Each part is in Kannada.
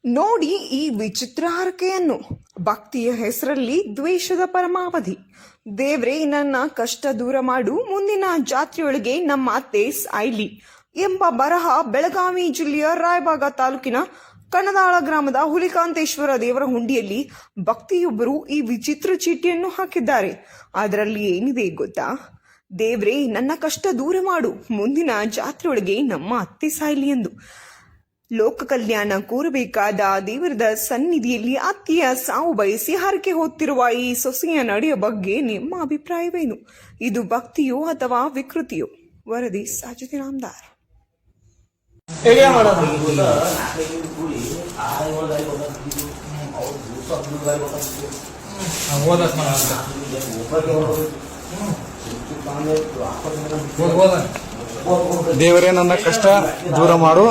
ನೋಡಿ ಈ ವಿಚಿತ್ರ ಹರಕೆಯನ್ನು. ಭಕ್ತಿಯ ಹೆಸರಲ್ಲಿ ದ್ವೇಷದ ಪರಮಾವಧಿ. ದೇವ್ರೇ ನನ್ನ ಕಷ್ಟ ದೂರ ಮಾಡು, ಮುಂದಿನ ಜಾತ್ರೆಯೊಳಗೆ ನಮ್ಮ ಅತ್ತೆ ಸಾಯ್ಲಿ ಎಂಬ ಬರಹ ಬೆಳಗಾವಿ ಜಿಲ್ಲೆಯ ರಾಯಬಾಗ ತಾಲೂಕಿನ ಕಣದಾಳ ಗ್ರಾಮದ ಹುಲಿಕಾಂತೇಶ್ವರ ದೇವರ ಹುಂಡಿಯಲ್ಲಿ ಭಕ್ತಿಯೊಬ್ಬರು ಈ ವಿಚಿತ್ರ ಚೀಟಿಯನ್ನು ಹಾಕಿದ್ದಾರೆ. ಅದರಲ್ಲಿ ಏನಿದೆ ಗೊತ್ತಾ? ದೇವ್ರೇ ನನ್ನ ಕಷ್ಟ ದೂರ ಮಾಡು, ಮುಂದಿನ ಜಾತ್ರೆಯೊಳಗೆ ನಮ್ಮ ಅತ್ತೆ ಸಾಯ್ಲಿ ಎಂದು. ಲೋಕ ಕಲ್ಯಾಣ ಕೋರಬೇಕಾದ ದೇವರದ ಸನ್ನಿಧಿಯಲ್ಲಿ ಅತ್ತೆಯ ಸಾವು ಬಯಸಿ ಹರಕೆ ಹೊತ್ತಿರುವ ಈ ಸೊಸೆಯ ನಡೆಯ ಬಗ್ಗೆ ನಿಮ್ಮ ಅಭಿಪ್ರಾಯವೇನು? ಇದು ಭಕ್ತಿಯೋ ಅಥವಾ ವಿಕೃತಿಯೋ? ವರದಿ ಸಾಜಿದ್ ನಾಮದಾರ್. ದೇವರೇ ನನ್ನ ಕಷ್ಟ ದೂರ ಮಾಡು,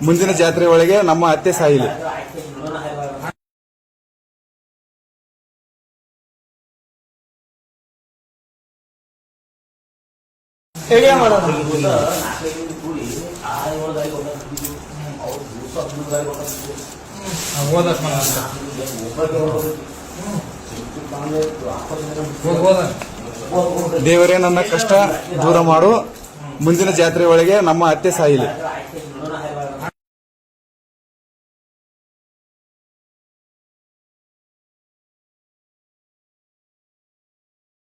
ಮುಂದಿನ ಜಾತ್ರೆ ಒಳಗೆ ನಮ್ಮ ಅತ್ತೆ ಸಾಯಿಲಿ. ದೇವರೇ ನನ್ನ ಕಷ್ಟ ದೂರ ಮಾಡು, ಮುಂದಿನ ಜಾತ್ರೆ ಒಳಗೆ ನಮ್ಮ ಅತ್ತೆ ಸಾಯಿಲಿ.